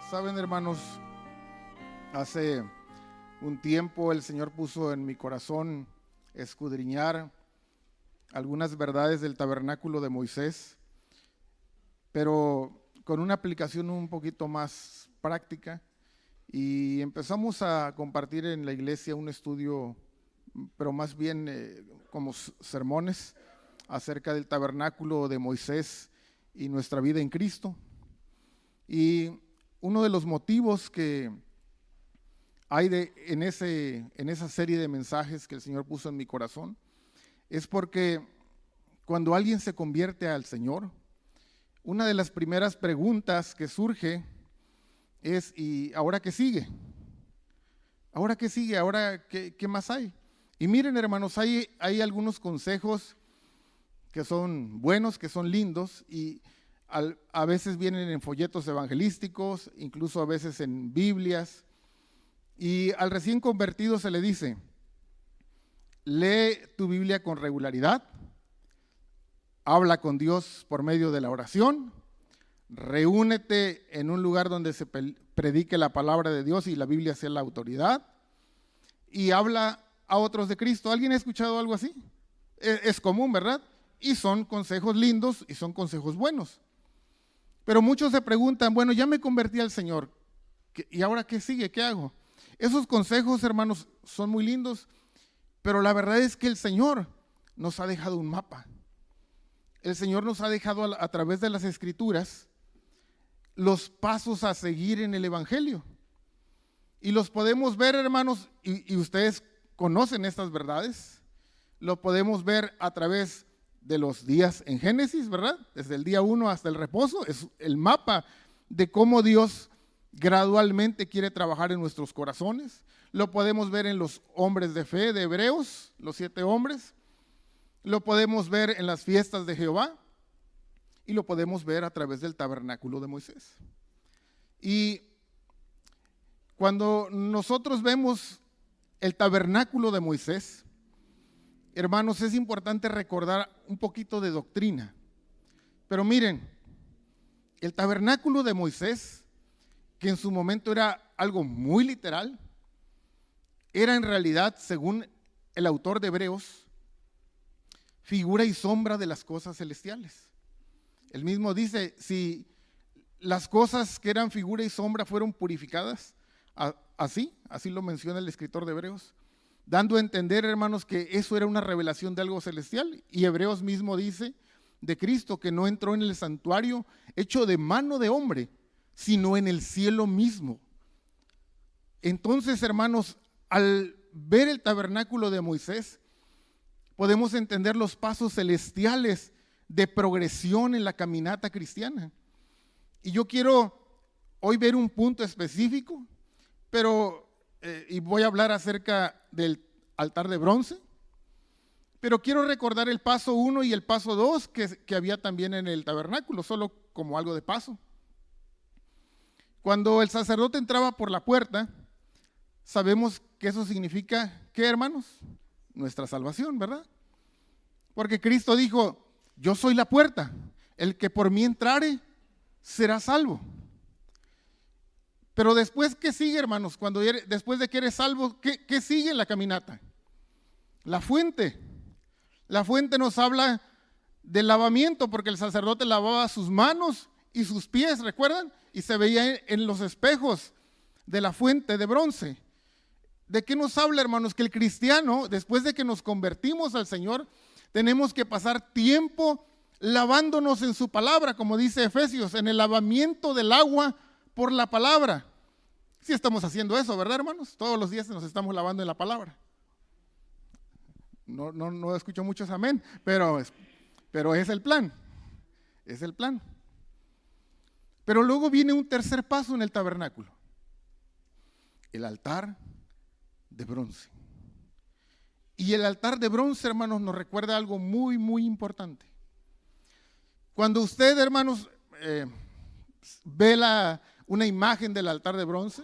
Saben, hermanos, hace un tiempo el Señor puso en mi corazón escudriñar algunas verdades del tabernáculo de Moisés, pero con una aplicación un poquito más práctica, y empezamos a compartir en la iglesia un estudio, pero más bien como sermones acerca del tabernáculo de Moisés y nuestra vida en Cristo. Y uno de los motivos que hay en esa serie de mensajes que el Señor puso en mi corazón es porque cuando alguien se convierte al Señor, una de las primeras preguntas que surge es: ¿y ahora qué sigue? ¿Ahora qué sigue? ¿Ahora qué más hay? Y miren, hermanos, hay algunos consejos que son buenos, que son lindos, y a veces vienen en folletos evangelísticos, incluso a veces en Biblias, y al recién convertido se le dice: lee tu Biblia con regularidad, habla con Dios por medio de la oración, reúnete en un lugar donde se predique la palabra de Dios y la Biblia sea la autoridad, y habla a otros de Cristo. ¿Alguien ha escuchado algo así? Es común, ¿verdad? Y son consejos lindos y son consejos buenos. Pero muchos se preguntan: bueno, ya me convertí al Señor, ¿y ahora qué sigue? ¿Qué hago? Esos consejos, hermanos, son muy lindos, pero la verdad es que el Señor nos ha dejado un mapa. El Señor nos ha dejado a través de las Escrituras los pasos a seguir en el Evangelio. Y los podemos ver, hermanos, y ustedes conocen estas verdades. Lo podemos ver a través de los días en Génesis, ¿verdad? Desde el día 1 hasta el reposo. Es el mapa de cómo Dios gradualmente quiere trabajar en nuestros corazones. Lo podemos ver en los hombres de fe de Hebreos, los 7 hombres. Lo podemos ver en las fiestas de Jehová. Y lo podemos ver a través del tabernáculo de Moisés. Y cuando nosotros vemos el tabernáculo de Moisés, hermanos, es importante recordar un poquito de doctrina. Pero miren, el tabernáculo de Moisés, que en su momento era algo muy literal, era en realidad, según el autor de Hebreos, figura y sombra de las cosas celestiales. Él mismo dice: si las cosas que eran figura y sombra fueron purificadas, así lo menciona el escritor de Hebreos, dando a entender, hermanos, que eso era una revelación de algo celestial. Y Hebreos mismo dice de Cristo que no entró en el santuario hecho de mano de hombre, sino en el cielo mismo. Entonces, hermanos, al ver el tabernáculo de Moisés, podemos entender los pasos celestiales de progresión en la caminata cristiana. Y yo quiero hoy ver un punto específico, pero y voy a hablar acerca del altar de bronce, pero quiero recordar el paso 1 y el paso 2 que había también en el tabernáculo, solo como algo de paso. Cuando el sacerdote entraba por la puerta, sabemos que eso significa, ¿qué, hermanos? Nuestra salvación, ¿verdad? Porque Cristo dijo: yo soy la puerta, el que por mí entrare será salvo. Pero después, ¿qué sigue, hermanos? Después de que eres salvo, ¿qué sigue en la caminata? La fuente. La fuente nos habla del lavamiento, porque el sacerdote lavaba sus manos y sus pies, ¿recuerdan? Y se veía en los espejos de la fuente de bronce. ¿De qué nos habla, hermanos? Que el cristiano, después de que nos convertimos al Señor, tenemos que pasar tiempo lavándonos en su palabra, como dice Efesios, en el lavamiento del agua por la palabra. Sí estamos haciendo eso, ¿verdad, hermanos? Todos los días nos estamos lavando en la palabra. No escucho muchos amén, pero es el plan. Es el plan. Pero luego viene un tercer paso en el tabernáculo: el altar de bronce. Y el altar de bronce, hermanos, nos recuerda algo muy, muy importante. Cuando usted, hermanos, ve una imagen del altar de bronce,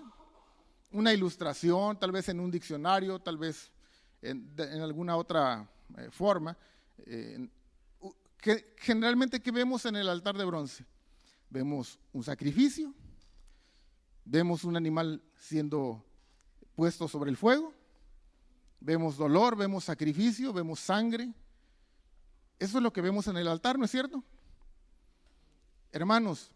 una ilustración, tal vez en un diccionario, tal vez en alguna otra forma, generalmente, ¿qué vemos en el altar de bronce? Vemos un sacrificio, Vemos un animal siendo puesto sobre el fuego, vemos dolor, vemos sacrificio, vemos sangre. Eso es lo que vemos en el altar, ¿no es cierto? Hermanos,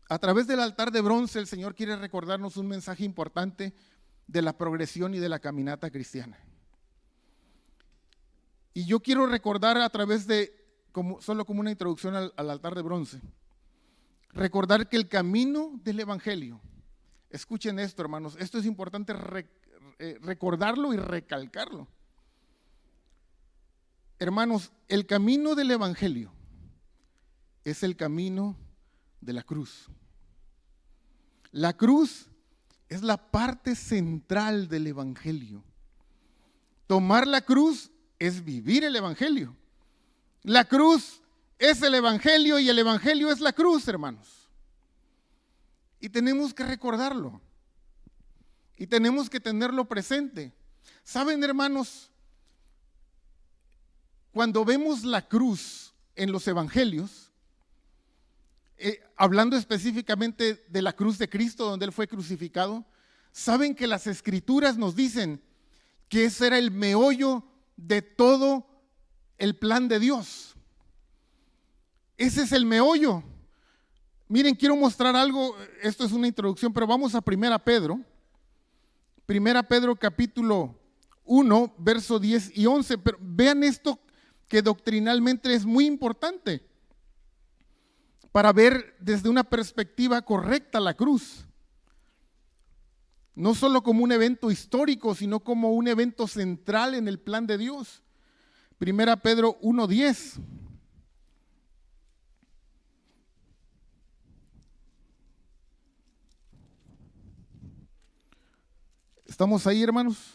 a través del altar de bronce el Señor quiere recordarnos un mensaje importante de la progresión y de la caminata cristiana. Y yo quiero recordar a través de, solo como una introducción al altar de bronce, recordar que el camino del Evangelio, escuchen esto, hermanos, esto es importante recordarlo y recalcarlo. Hermanos, el camino del Evangelio es el camino de la cruz. La cruz es la parte central del Evangelio. Tomar la cruz es vivir el Evangelio. La cruz es el Evangelio y el Evangelio es la cruz, hermanos. Y tenemos que recordarlo. Y tenemos que tenerlo presente. ¿Saben, hermanos? Cuando vemos la cruz en los evangelios, hablando específicamente de la cruz de Cristo donde Él fue crucificado, saben que las escrituras nos dicen que ese era el meollo de todo el plan de Dios. Ese es el meollo. Miren, quiero mostrar algo, esto es una introducción, pero vamos a 1 Pedro. 1 Pedro capítulo 1, verso 10 y 11. Pero vean esto que doctrinalmente es muy importante para ver desde una perspectiva correcta la cruz. No solo como un evento histórico, sino como un evento central en el plan de Dios. 1 Pedro 1:10. ¿Estamos ahí, hermanos?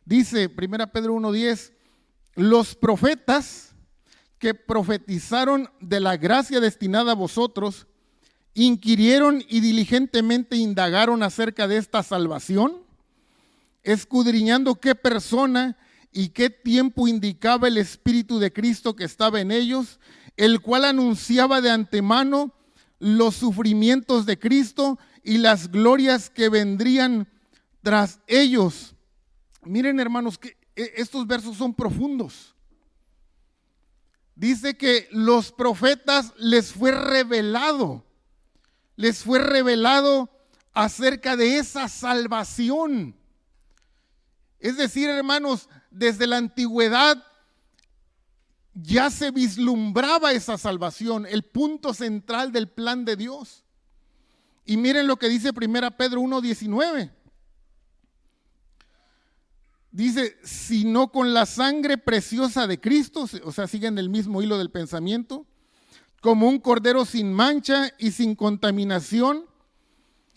Dice 1 Pedro 1:10, los profetas que profetizaron de la gracia destinada a vosotros, inquirieron y diligentemente indagaron acerca de esta salvación, escudriñando qué persona y qué tiempo indicaba el Espíritu de Cristo que estaba en ellos, el cual anunciaba de antemano los sufrimientos de Cristo y las glorias que vendrían tras ellos. Miren, hermanos, que estos versos son profundos. Dice que los profetas les fue revelado acerca de esa salvación. Es decir, hermanos, desde la antigüedad ya se vislumbraba esa salvación, el punto central del plan de Dios. Y miren lo que dice 1 Pedro 1:19. Dice, sino con la sangre preciosa de Cristo, o sea, siguen el mismo hilo del pensamiento, como un cordero sin mancha y sin contaminación,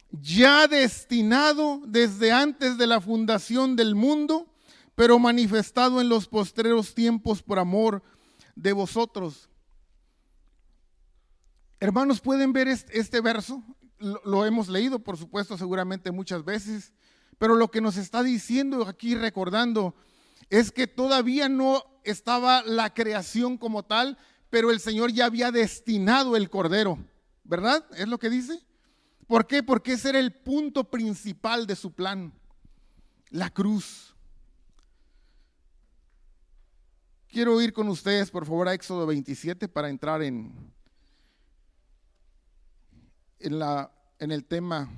ya destinado desde antes de la fundación del mundo, pero manifestado en los postreros tiempos por amor de vosotros. Hermanos, ¿pueden ver este verso? Lo hemos leído, por supuesto, seguramente muchas veces, pero lo que nos está diciendo aquí, recordando, es que todavía no estaba la creación como tal, pero el Señor ya había destinado el cordero, ¿verdad? ¿Es lo que dice? ¿Por qué? Porque ese era el punto principal de su plan, la cruz. Quiero ir con ustedes, por favor, a Éxodo 27 para entrar en el tema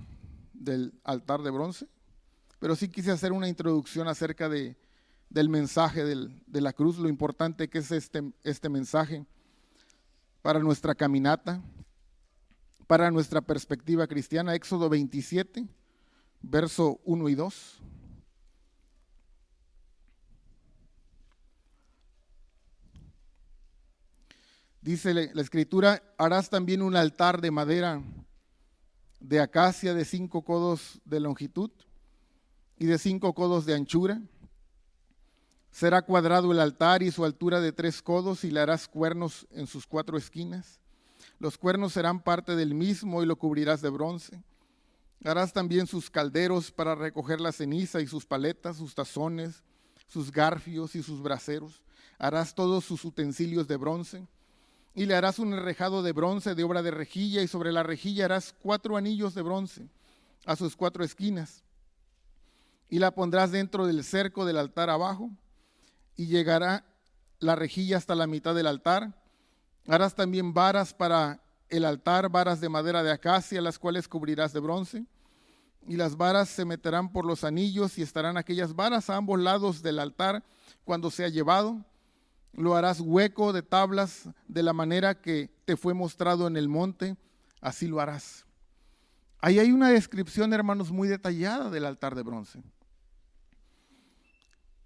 del altar de bronce. Pero sí quise hacer una introducción acerca del mensaje de la cruz, lo importante que es este mensaje para nuestra caminata, para nuestra perspectiva cristiana. Éxodo 27, verso 1 y 2. Dice la escritura, harás también un altar de madera de acacia de 5 codos de longitud y de 5 codos de anchura. Será cuadrado el altar y su altura de 3 codos y le harás cuernos en sus 4 esquinas. Los cuernos serán parte del mismo y lo cubrirás de bronce. Harás también sus calderos para recoger la ceniza y sus paletas, sus tazones, sus garfios y sus braseros. Harás todos sus utensilios de bronce. y le harás un enrejado de bronce de obra de rejilla, y sobre la rejilla harás 4 anillos de bronce a sus 4 esquinas, y la pondrás dentro del cerco del altar abajo, y llegará la rejilla hasta la mitad del altar. Harás también varas para el altar, varas de madera de acacia, las cuales cubrirás de bronce, y las varas se meterán por los anillos, y estarán aquellas varas a ambos lados del altar cuando sea llevado. Lo harás hueco de tablas de la manera que te fue mostrado en el monte, así lo harás. Ahí hay una descripción, hermanos, muy detallada del altar de bronce.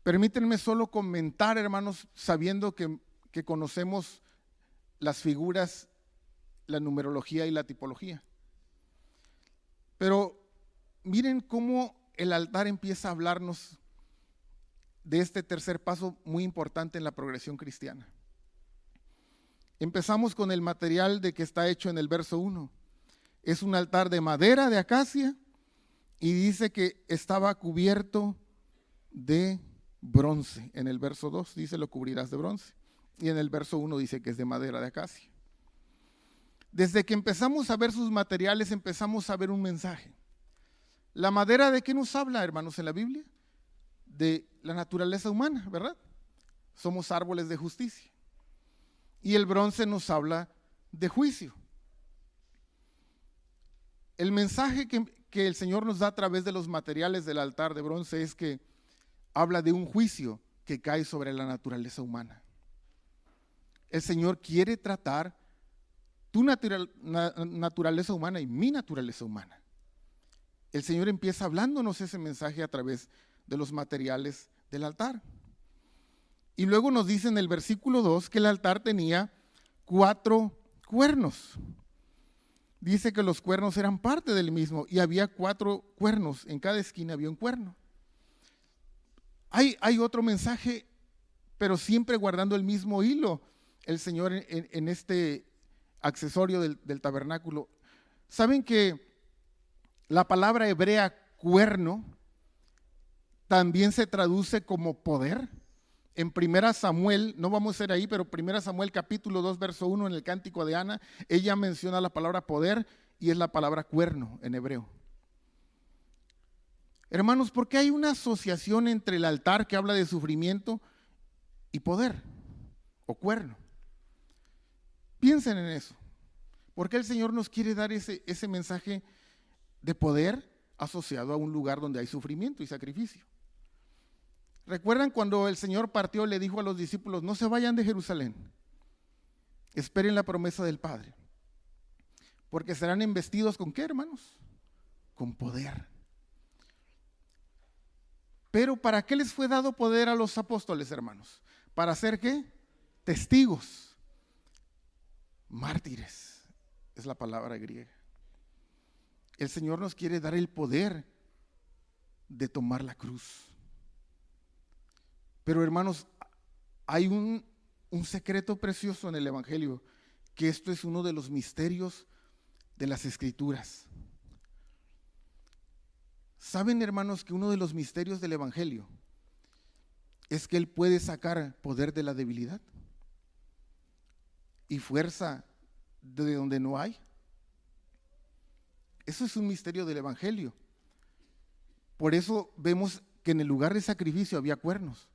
Permítanme solo comentar, hermanos, sabiendo que conocemos las figuras, la numerología y la tipología. Pero miren cómo el altar empieza a hablarnos de este tercer paso muy importante en la progresión cristiana. Empezamos con el material de que está hecho en el verso 1. Es un altar de madera de acacia y dice que estaba cubierto de bronce. En el verso 2 dice lo cubrirás de bronce y en el verso 1 dice que es de madera de acacia. Desde que empezamos a ver sus materiales empezamos a ver un mensaje. ¿La madera de qué nos habla, hermanos, en la Biblia? De la naturaleza humana, ¿verdad? Somos árboles de justicia. Y el bronce nos habla de juicio. El mensaje que el Señor nos da a través de los materiales del altar de bronce es que habla de un juicio que cae sobre la naturaleza humana. El Señor quiere tratar tu naturaleza humana y mi naturaleza humana. El Señor empieza hablándonos ese mensaje a través de los materiales del altar. Y luego nos dice en el versículo 2 que el altar tenía 4 cuernos. Dice que los cuernos eran parte del mismo y había 4 cuernos, en cada esquina había un cuerno. Hay otro mensaje, pero siempre guardando el mismo hilo, el Señor en este accesorio del tabernáculo. ¿Saben que la palabra hebrea cuerno también se traduce como poder? En 1 Samuel, no vamos a ir ahí, pero 1 Samuel capítulo 2, verso 1, en el cántico de Ana, ella menciona la palabra poder y es la palabra cuerno en hebreo. Hermanos, ¿por qué hay una asociación entre el altar que habla de sufrimiento y poder o cuerno? Piensen en eso. ¿Por qué el Señor nos quiere dar ese mensaje de poder asociado a un lugar donde hay sufrimiento y sacrificio? ¿Recuerdan cuando el Señor partió, le dijo a los discípulos, no se vayan de Jerusalén, esperen la promesa del Padre, porque serán investidos ¿con qué, hermanos? Con poder. Pero ¿para qué les fue dado poder a los apóstoles, hermanos? ¿Para hacer qué? Testigos, mártires, es la palabra griega. El Señor nos quiere dar el poder de tomar la cruz. Pero hermanos, hay un secreto precioso en el Evangelio, que esto es uno de los misterios de las Escrituras. ¿Saben, hermanos, que uno de los misterios del Evangelio es que Él puede sacar poder de la debilidad y fuerza de donde no hay? Eso es un misterio del Evangelio. Por eso vemos que en el lugar de sacrificio había cuernos.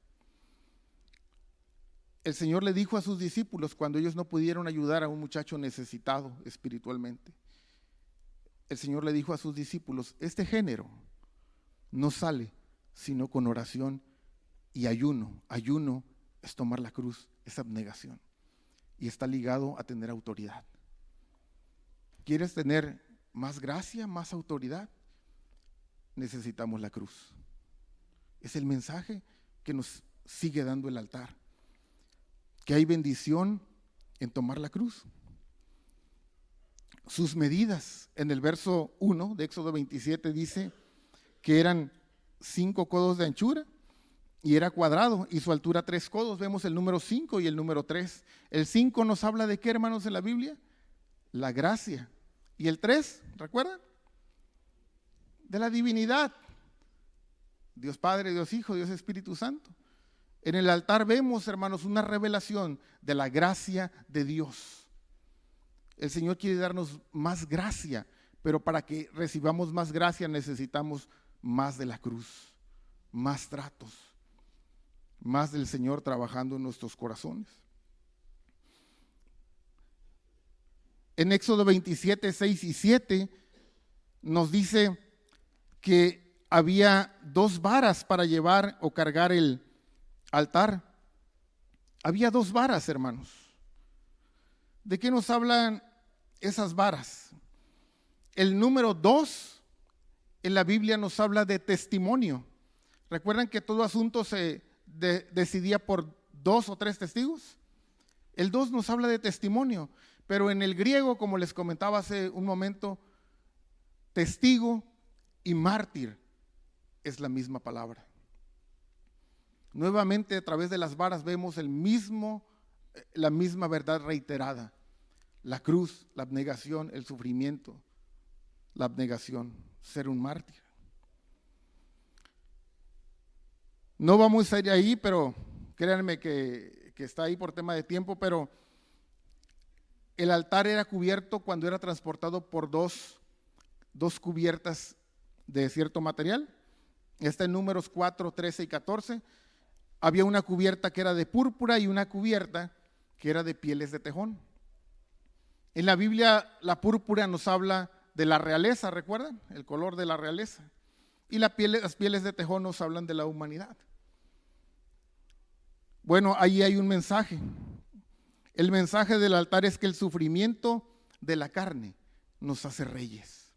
El Señor le dijo a sus discípulos cuando ellos no pudieron ayudar a un muchacho necesitado espiritualmente. El Señor le dijo a sus discípulos, este género no sale sino con oración y ayuno. Ayuno es tomar la cruz, es abnegación y está ligado a tener autoridad. ¿Quieres tener más gracia, más autoridad? Necesitamos la cruz. Es el mensaje que nos sigue dando el altar, que hay bendición en tomar la cruz. Sus medidas, en el verso 1 de Éxodo 27 dice que eran 5 codos de anchura y era cuadrado y su altura 3 codos. Vemos el número 5 y el número 3. El 5 nos habla de qué, hermanos, en la Biblia? La gracia. Y el 3, ¿recuerdan? De la divinidad. Dios Padre, Dios Hijo, Dios Espíritu Santo. En el altar vemos, hermanos, una revelación de la gracia de Dios. El Señor quiere darnos más gracia, pero para que recibamos más gracia necesitamos más de la cruz, más tratos, más del Señor trabajando en nuestros corazones. En Éxodo 27, 6 y 7 nos dice que había 2 varas para llevar o cargar el altar. Había 2 varas, hermanos. ¿De qué nos hablan esas varas? El número 2 en la Biblia nos habla de testimonio. ¿Recuerdan que todo asunto se decidía por 2 o 3 testigos? El 2 nos habla de testimonio, pero en el griego, como les comentaba hace un momento, testigo y mártir es la misma palabra. Nuevamente, a través de las varas vemos la misma verdad reiterada. La cruz, la abnegación, el sufrimiento, la abnegación, ser un mártir. No vamos a ir ahí, pero créanme que está ahí por tema de tiempo, pero el altar era cubierto cuando era transportado por dos cubiertas de cierto material. Está en Números 4, 13 y 14. Había una cubierta que era de púrpura y una cubierta que era de pieles de tejón. En la Biblia la púrpura nos habla de la realeza, ¿recuerdan? El color de la realeza. Y las pieles de tejón nos hablan de la humanidad. Bueno, ahí hay un mensaje. El mensaje del altar es que el sufrimiento de la carne nos hace reyes.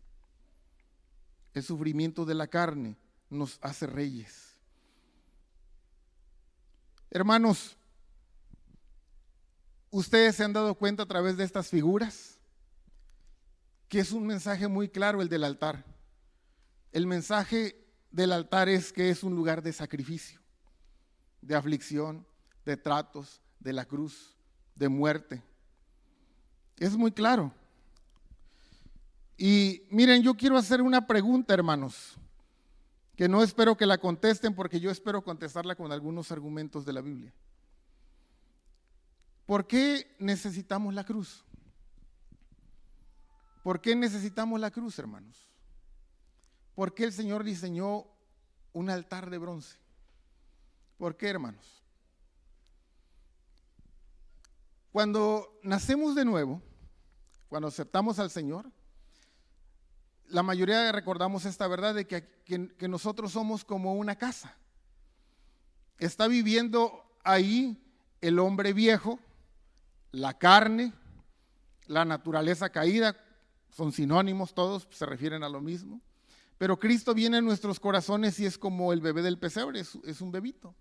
El sufrimiento de la carne nos hace reyes. Hermanos, ustedes se han dado cuenta a través de estas figuras que es un mensaje muy claro el del altar. El mensaje del altar es que es un lugar de sacrificio, de aflicción, de tratos, de la cruz, de muerte. Es muy claro. Y miren, yo quiero hacer una pregunta, hermanos, que no espero que la contesten porque yo espero contestarla con algunos argumentos de la Biblia. ¿Por qué necesitamos la cruz? ¿Por qué necesitamos la cruz, hermanos? ¿Por qué el Señor diseñó un altar de bronce? ¿Por qué, hermanos? Cuando nacemos de nuevo, cuando aceptamos al Señor, la mayoría recordamos esta verdad de que nosotros somos como una casa. Está viviendo ahí el hombre viejo, la carne, la naturaleza caída, son sinónimos todos, se refieren a lo mismo. Pero Cristo viene en nuestros corazones y es como el bebé del pesebre, es un bebito.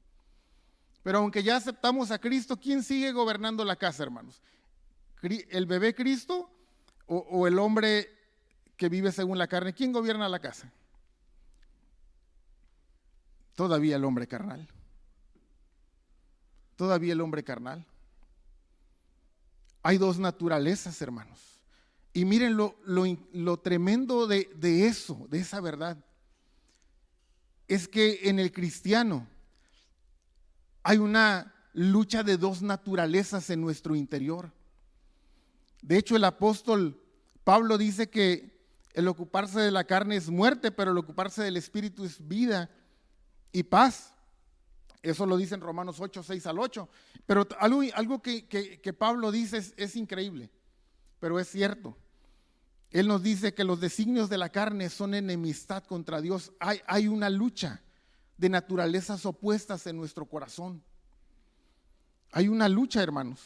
Pero aunque ya aceptamos a Cristo, ¿quién sigue gobernando la casa, hermanos? ¿El bebé Cristo o el hombre que vive según la carne? ¿Quién gobierna la casa? Todavía el hombre carnal. Todavía el hombre carnal. Hay 2 naturalezas, hermanos. Y miren lo tremendo de eso, de esa verdad. Es que en el cristiano hay una lucha de 2 naturalezas en nuestro interior. De hecho, el apóstol Pablo dice que el ocuparse de la carne es muerte, pero el ocuparse del espíritu es vida y paz. Eso lo dice en Romanos 8, 6 al 8. Pero algo que Pablo dice es increíble, pero es cierto. Él nos dice que los designios de la carne son enemistad contra Dios. Hay una lucha de naturalezas opuestas en nuestro corazón. Hay una lucha, hermanos.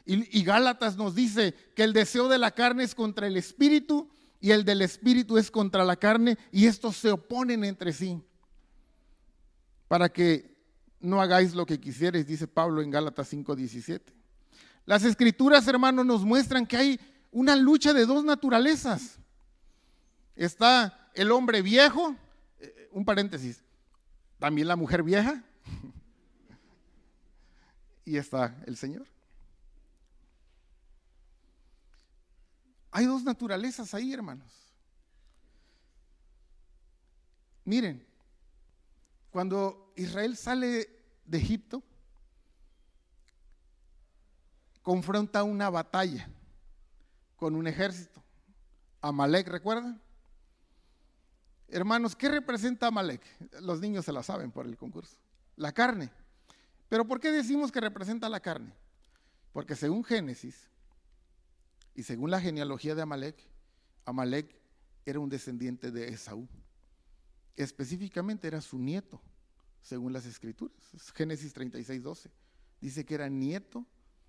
Y Gálatas nos dice que el deseo de la carne es contra el espíritu y el del espíritu es contra la carne, y estos se oponen entre sí. Para que no hagáis lo que quisierais, dice Pablo en Gálatas 5:17. Las escrituras, hermanos, nos muestran que hay una lucha de 2 naturalezas. Está el hombre viejo, un paréntesis, también la mujer vieja, y está el Señor. Hay 2 naturalezas ahí, hermanos. Miren, cuando Israel sale de Egipto, confronta una batalla con un ejército. Amalek, ¿recuerdan? Hermanos, ¿qué representa Amalek? Los niños se la saben por el concurso. La carne. ¿Pero por qué decimos que representa la carne? Porque según Génesis y según la genealogía de Amalek, Amalek era un descendiente de Esaú. Específicamente era su nieto, según las escrituras. Génesis 36:12. Dice que era nieto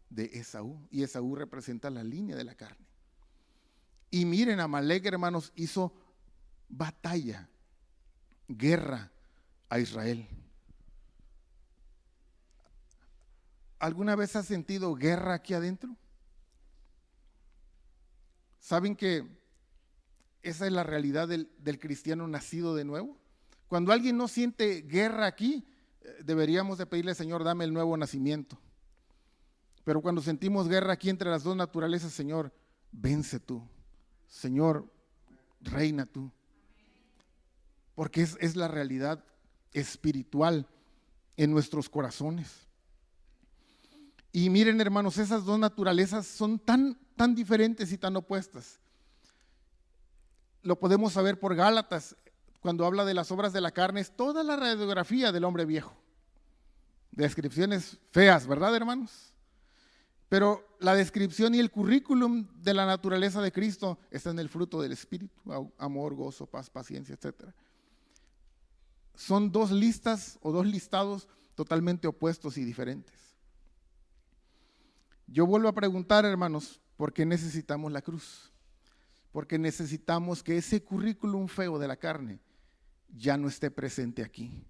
de Esaú, y Esaú representa la línea de la carne. Y miren, Amalek, hermanos, hizo batalla, guerra a Israel. ¿Alguna vez has sentido guerra aquí adentro? ¿Saben que esa es la realidad del cristiano nacido de nuevo? Cuando alguien no siente guerra aquí, deberíamos de pedirle, Señor, dame el nuevo nacimiento. Pero cuando sentimos guerra aquí entre las dos naturalezas, Señor, vence tú. Señor, reina tú. Porque es la realidad espiritual en nuestros corazones. Y miren, hermanos, esas dos naturalezas son tan diferentes y tan opuestas. Lo podemos saber por Gálatas, cuando habla de las obras de la carne, es toda la radiografía del hombre viejo. Descripciones feas, ¿verdad, hermanos? Pero la descripción y el currículum de la naturaleza de Cristo está en el fruto del Espíritu: amor, gozo, paz, paciencia, etc. Son dos listas o dos listados totalmente opuestos y diferentes. Yo vuelvo a preguntar, hermanos, ¿por qué necesitamos la cruz? Porque necesitamos que ese currículum feo de la carne ya no esté presente aquí.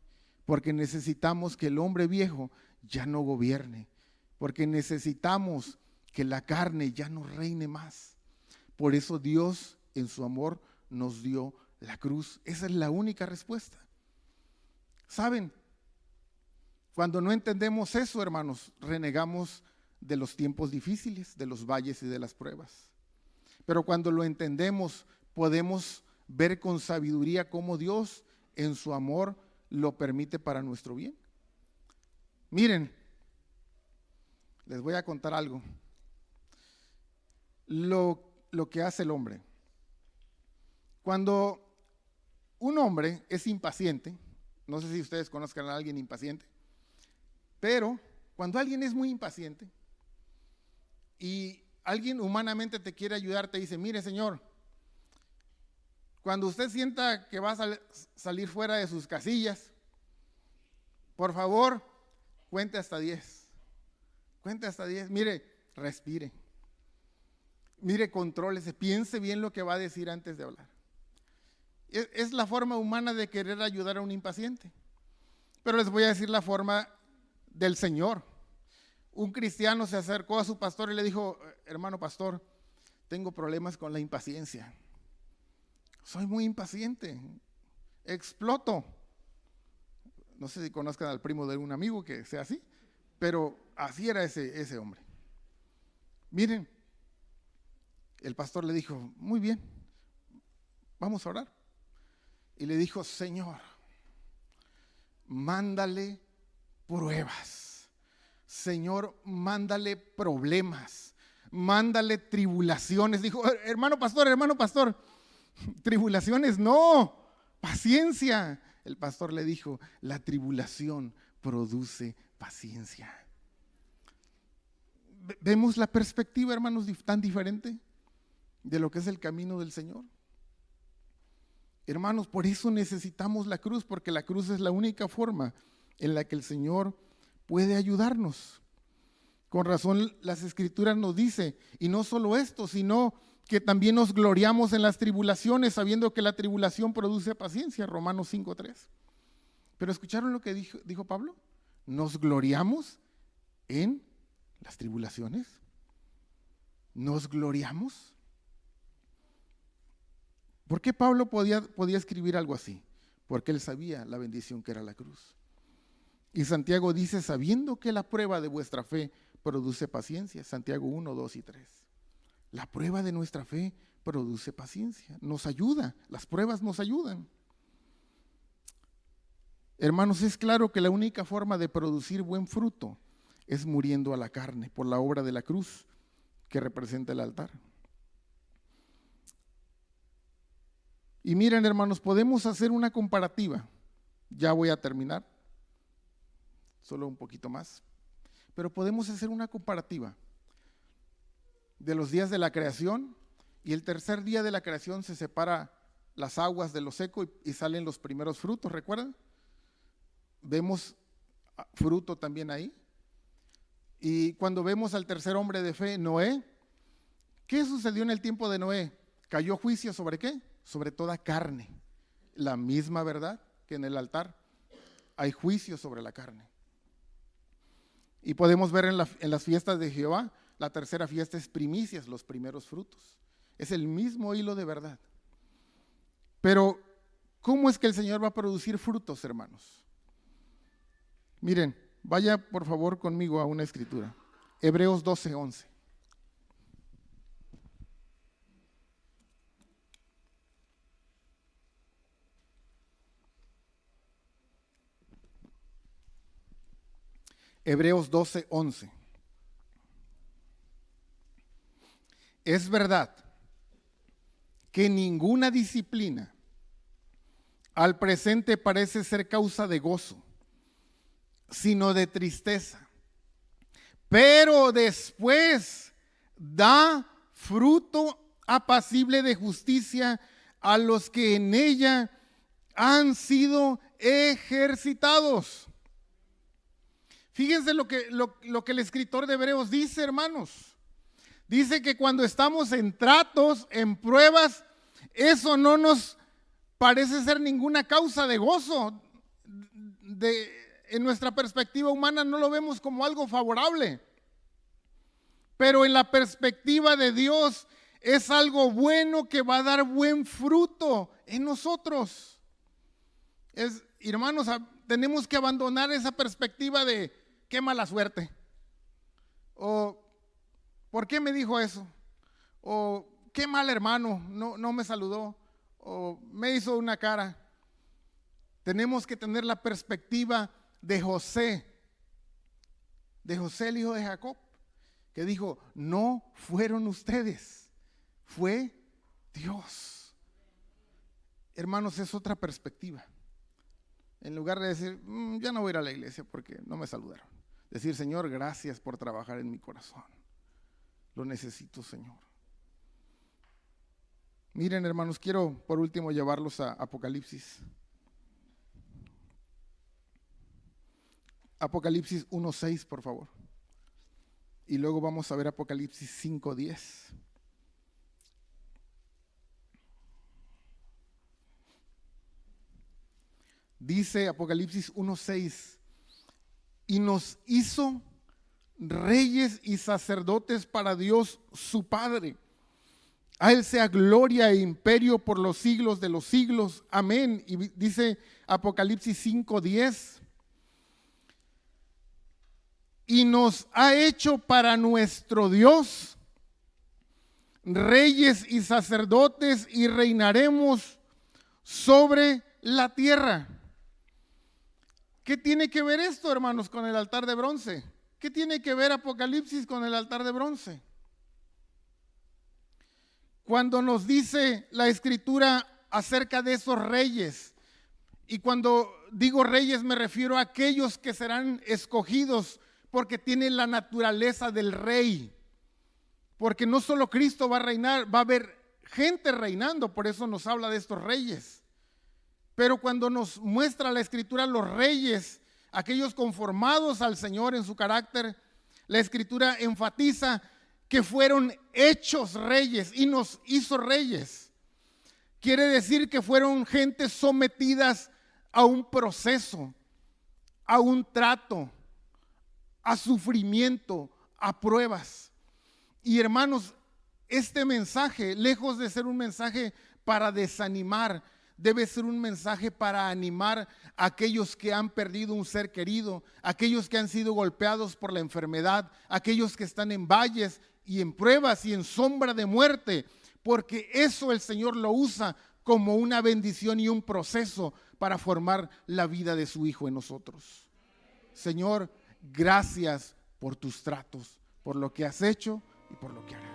Porque necesitamos que el hombre viejo ya no gobierne. Porque necesitamos que la carne ya no reine más. Por eso Dios, en su amor, nos dio la cruz. Esa es la única respuesta. ¿Saben? Cuando no entendemos eso, hermanos, renegamos de los tiempos difíciles, de los valles y de las pruebas. Pero cuando lo entendemos, podemos ver con sabiduría cómo Dios, en su amor, lo permite para nuestro bien. Miren, les voy a contar algo. Lo que hace el hombre. Cuando un hombre es impaciente, no sé si ustedes conozcan a alguien impaciente, pero cuando alguien es muy impaciente y alguien humanamente te quiere ayudar, te dice: mire, señor, cuando usted sienta que va a salir fuera de sus casillas, por favor, cuente hasta 10. Cuente hasta 10. Mire, respire. Mire, contrólese, piense bien lo que va a decir antes de hablar. Es la forma humana de querer ayudar a un impaciente. Pero les voy a decir la forma del Señor. Un cristiano se acercó a su pastor y le dijo: hermano pastor, tengo problemas con la impaciencia. Soy muy impaciente, exploto. No sé si conozcan al primo de un amigo que sea así, pero así era ese hombre. Miren, el pastor le dijo: muy bien, vamos a orar. Y le dijo: Señor, mándale pruebas. Señor, mándale problemas, mándale tribulaciones. Dijo: hermano pastor, tribulaciones no, paciencia. El pastor le dijo: la tribulación produce paciencia. ¿Vemos la perspectiva, hermanos, tan diferente de lo que es el camino del Señor? Hermanos, por eso necesitamos la cruz, porque la cruz es la única forma en la que el Señor puede ayudarnos. Con razón las Escrituras nos dice, y no solo esto, sino que también nos gloriamos en las tribulaciones, sabiendo que la tribulación produce paciencia, Romanos 5:3. Pero ¿escucharon lo que dijo Pablo? ¿Nos gloriamos en las tribulaciones? ¿Nos gloriamos? ¿Por qué Pablo podía escribir algo así? Porque él sabía la bendición que era la cruz. Y Santiago dice: sabiendo que la prueba de vuestra fe produce paciencia. Santiago 1, 2 y 3. La prueba de nuestra fe produce paciencia, nos ayuda, las pruebas nos ayudan. Hermanos, es claro que la única forma de producir buen fruto es muriendo a la carne por la obra de la cruz que representa el altar. Y miren, hermanos, podemos hacer una comparativa. Ya voy a terminar, solo un poquito más. Pero podemos hacer una comparativa de los días de la creación, y el tercer día de la creación se separa las aguas de lo seco y salen los primeros frutos, ¿recuerdan? Vemos fruto también ahí. Y cuando vemos al tercer hombre de fe, Noé, ¿qué sucedió en el tiempo de Noé? ¿Cayó juicio sobre qué? Sobre toda carne. La misma verdad que en el altar hay juicio sobre la carne. Y podemos ver en las fiestas de Jehová, la tercera fiesta es primicias, los primeros frutos. Es el mismo hilo de verdad. Pero, ¿cómo es que el Señor va a producir frutos, hermanos? Miren, vaya por favor conmigo a una escritura. Hebreos 12:11. Hebreos 12:11. Es verdad que ninguna disciplina al presente parece ser causa de gozo, sino de tristeza, pero después da fruto apacible de justicia a los que en ella han sido ejercitados. Fíjense lo que el escritor de Hebreos dice, hermanos. Dice que cuando estamos en tratos, en pruebas, eso no nos parece ser ninguna causa de gozo. En nuestra perspectiva humana no lo vemos como algo favorable. Pero en la perspectiva de Dios es algo bueno que va a dar buen fruto en nosotros. Hermanos, tenemos que abandonar esa perspectiva de qué mala suerte. O ¿por qué me dijo eso? O qué mal hermano, no me saludó, o me hizo una cara. Tenemos que tener la perspectiva de José el hijo de Jacob, que dijo, no fueron ustedes, fue Dios. Hermanos, es otra perspectiva. En lugar de decir, ya no voy a ir a la iglesia porque no me saludaron. Decir, Señor, gracias por trabajar en mi corazón. Lo necesito, Señor. Miren, hermanos, quiero por último llevarlos a Apocalipsis. Apocalipsis 1:6, por favor. Y luego vamos a ver Apocalipsis 5:10. Dice Apocalipsis 1:6, y nos hizo reyes y sacerdotes para Dios su Padre. A Él sea gloria e imperio por los siglos de los siglos. Amén. Y dice Apocalipsis 5:10, y nos ha hecho para nuestro Dios reyes y sacerdotes y reinaremos sobre la tierra. ¿Qué tiene que ver esto, hermanos, con el altar de bronce? ¿Qué tiene que ver Apocalipsis con el altar de bronce? Cuando nos dice la Escritura acerca de esos reyes, y cuando digo reyes me refiero a aquellos que serán escogidos porque tienen la naturaleza del rey, porque no solo Cristo va a reinar, va a haber gente reinando, por eso nos habla de estos reyes. Pero cuando nos muestra la Escritura los reyes, aquellos conformados al Señor en su carácter, la Escritura enfatiza que fueron hechos reyes y nos hizo reyes. Quiere decir que fueron gentes sometidas a un proceso, a un trato, a sufrimiento, a pruebas. Y hermanos, este mensaje, lejos de ser un mensaje para desanimar, debe ser un mensaje para animar a aquellos que han perdido un ser querido, aquellos que han sido golpeados por la enfermedad, aquellos que están en valles y en pruebas y en sombra de muerte, porque eso el Señor lo usa como una bendición y un proceso para formar la vida de su Hijo en nosotros. Señor, gracias por tus tratos, por lo que has hecho y por lo que harás.